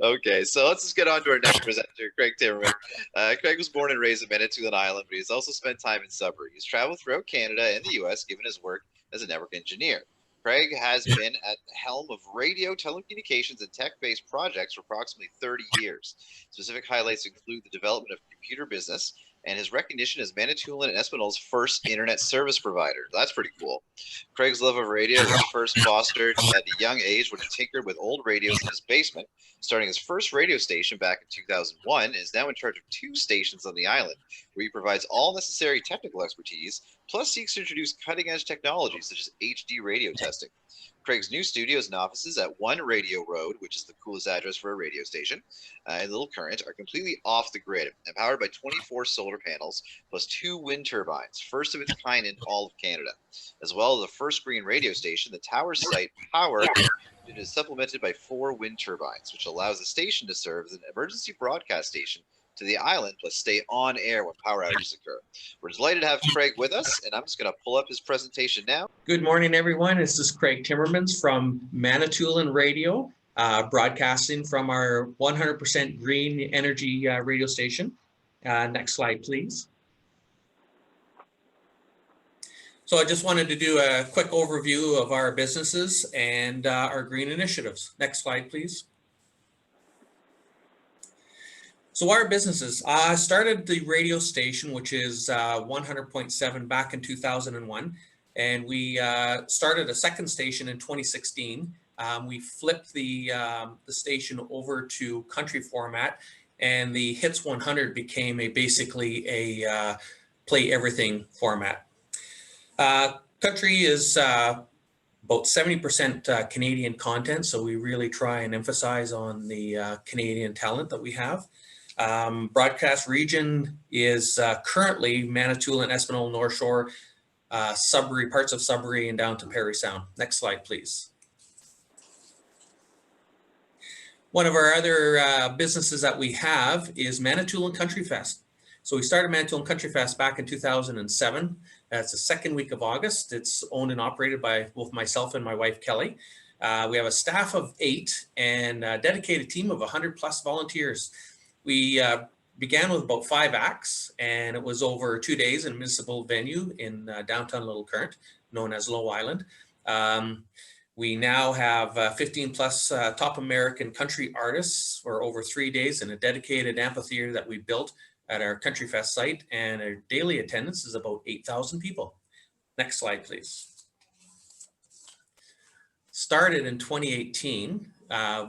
Okay, so let's just get on to our next presenter, Craig Timmerman. Craig was born and raised in Manitoulin Island, but he's also spent time in Sudbury. He's traveled throughout Canada and the U.S., given his work as a network engineer. Craig has been at the helm of radio, telecommunications, and tech-based projects for approximately 30 years. Specific highlights include the development of computer business and his recognition as Manitoulin and Espinal's first internet service provider. That's pretty cool. Craig's love of radio was first fostered at a young age when he tinkered with old radios in his basement, starting his first radio station back in 2001, and is now in charge of 2 stations on the island, where he provides all necessary technical expertise, plus seeks to introduce cutting-edge technologies such as HD radio testing. Craig's new studios and offices at 1 Radio Road, which is the coolest address for a radio station, and Little Current, are completely off the grid and powered by 24 solar panels plus 2 wind turbines, first of its kind in all of Canada. As well as the first green radio station, the tower site power is supplemented by 4 wind turbines, which allows the station to serve as an emergency broadcast station to the island, plus stay on air when power outages occur. We're delighted to have Craig with us, and I'm just going to pull up his presentation now. Good morning, everyone. This is Craig Timmerman from Manitoulin Radio, broadcasting from our 100% green energy radio station. Next slide, please. So I just wanted to do a quick overview of our businesses and our green initiatives. Next slide, please. So our businesses, I started the radio station, which is 100.7 back in 2001. And we started a second station in 2016. We flipped the station over to country format, and the Hits 100 became basically a play everything format. Country is about 70% Canadian content, so we really try and emphasize on the Canadian talent that we have. Broadcast region is currently Manitoulin, Espinal, North Shore, Sudbury, parts of Sudbury, and down to Parry Sound. Next slide, please. One of our other businesses that we have is Manitoulin Country Fest. So we started Manitoulin Country Fest back in 2007. It's the second week of August. It's owned and operated by both myself and my wife, Kelly. We have a staff of 8 and a dedicated team of 100+ volunteers. We began with about 5 acts, and it was over 2 days in a municipal venue in downtown Little Current, known as Low Island. We now have 15+ top American country artists for over 3 days in a dedicated amphitheater that we built at our Country Fest site, and our daily attendance is about 8,000 people. Next slide, please. Started in 2018,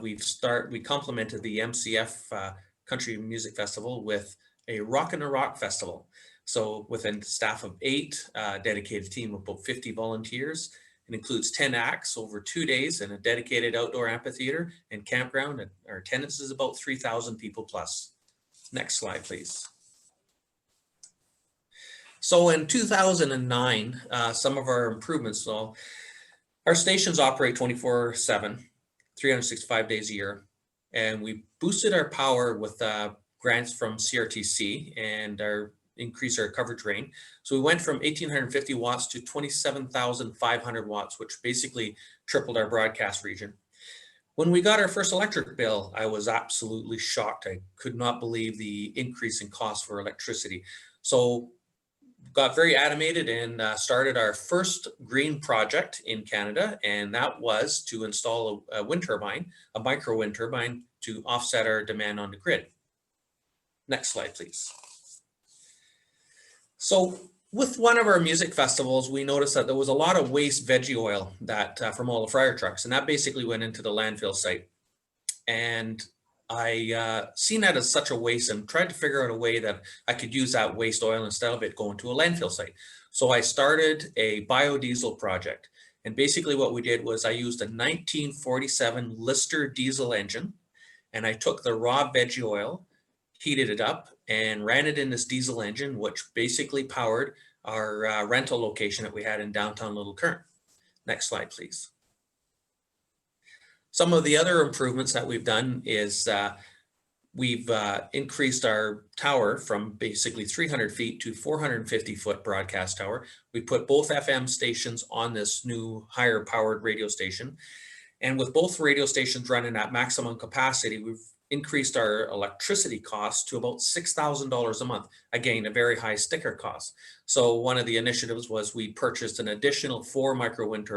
we complemented the MCF Country Music Festival with a Rockin the Rock festival. So within a staff of 8, dedicated team of about 50 volunteers. It includes 10 acts over 2 days in a dedicated outdoor amphitheater and campground. And our attendance is about 3,000 people plus. Next slide, please. So in 2009, some of our improvements, so our stations operate 24/7, 365 days a year. And we boosted our power with grants from CRTC and increased our coverage range. So we went from 1,850 watts to 27,500 watts, which basically tripled our broadcast region. When we got our first electric bill, I was absolutely shocked. I could not believe the increase in cost for electricity. So got very animated and started our first green project in Canada, and that was to install a wind turbine, a micro wind turbine, to offset our demand on the grid. Next slide, please. So with one of our music festivals, we noticed that there was a lot of waste veggie oil that from all the fire trucks, and that basically went into the landfill site. And I seen that as such a waste and tried to figure out a way that I could use that waste oil instead of it going to a landfill site. So I started a biodiesel project. And basically what we did was I used a 1947 Lister diesel engine, and I took the raw veggie oil, heated it up, and ran it in this diesel engine, which basically powered our rental location that we had in downtown Little Current. Next slide, please. Some of the other improvements that we've done is we've increased our tower from basically 300 feet to 450 foot broadcast tower. We put both FM stations on this new higher powered radio station. And with both radio stations running at maximum capacity, we've increased our electricity costs to about $6,000 a month. Again, a very high sticker cost. So one of the initiatives was we purchased an additional 3 micro wind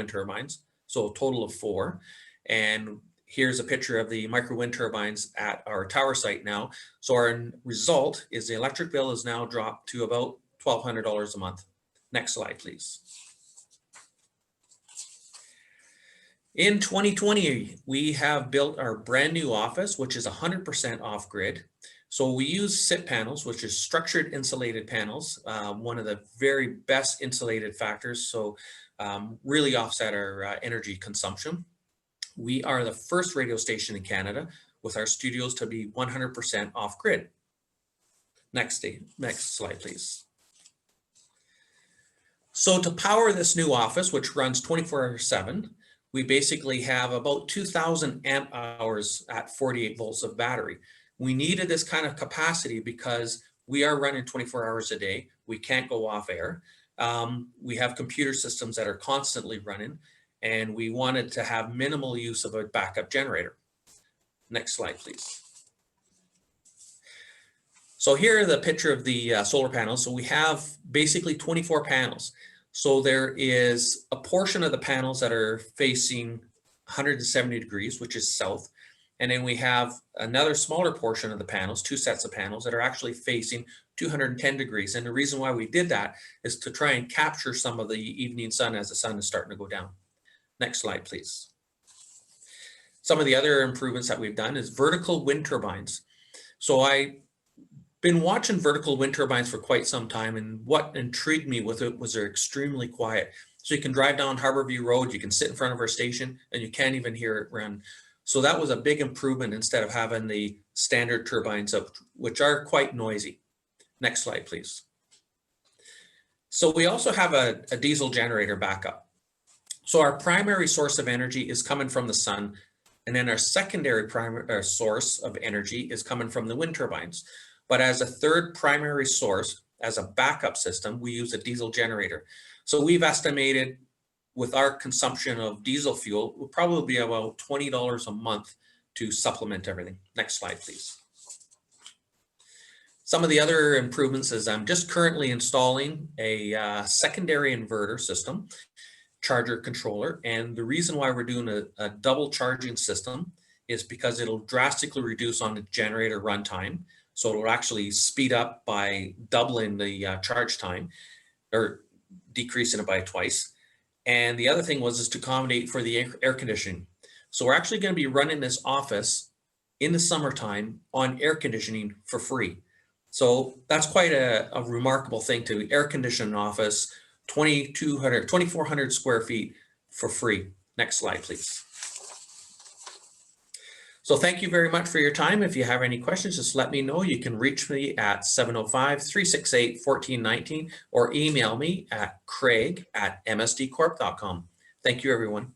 turbines, so a total of 4. And here's a picture of the micro wind turbines at our tower site now. So our result is the electric bill is now dropped to about $1,200 a month. Next slide, please. In 2020, we have built our brand new office, which is 100% off-grid. So we use SIP panels, which is structured insulated panels, one of the very best insulated factors. So really offset our energy consumption. We are the first radio station in Canada with our studios to be 100% off-grid. Next slide, please. So to power this new office, which runs 24/7, we basically have about 2,000 amp hours at 48 volts of battery. We needed this kind of capacity because we are running 24 hours a day. We can't go off air. We have computer systems that are constantly running, and we wanted to have minimal use of a backup generator. Next slide, please. So here are the picture of the solar panels. So we have basically 24 panels. So there is a portion of the panels that are facing 170 degrees, which is south. And then we have another smaller portion of the panels, 2 sets of panels that are actually facing 210 degrees. And the reason why we did that is to try and capture some of the evening sun as the sun is starting to go down. Next slide, please. Some of the other improvements that we've done is vertical wind turbines. So I've been watching vertical wind turbines for quite some time, and what intrigued me with it was they're extremely quiet. So you can drive down Harborview Road, you can sit in front of our station, and you can't even hear it run. So that was a big improvement instead of having the standard turbines, which are quite noisy. Next slide, please. So we also have a diesel generator backup. So our primary source of energy is coming from the sun, and then our secondary source of energy is coming from the wind turbines. But as a third primary source, as a backup system, we use a diesel generator. So we've estimated with our consumption of diesel fuel, will probably be about $20 a month to supplement everything. Next slide, please. Some of the other improvements is I'm just currently installing a secondary inverter system, charger controller. And the reason why we're doing a double charging system is because it'll drastically reduce on the generator runtime. So it'll actually speed up by doubling the charge time or decreasing it by twice. And the other thing is to accommodate for the air conditioning. So we're actually going to be running this office in the summertime on air conditioning for free. So that's quite a remarkable thing to air condition an office, 2,400 square feet for free. Next slide, please. So thank you very much for your time. If you have any questions, just let me know. You can reach me at 705-368-1419 or email me at craig@msdcorp.com. Thank you, everyone.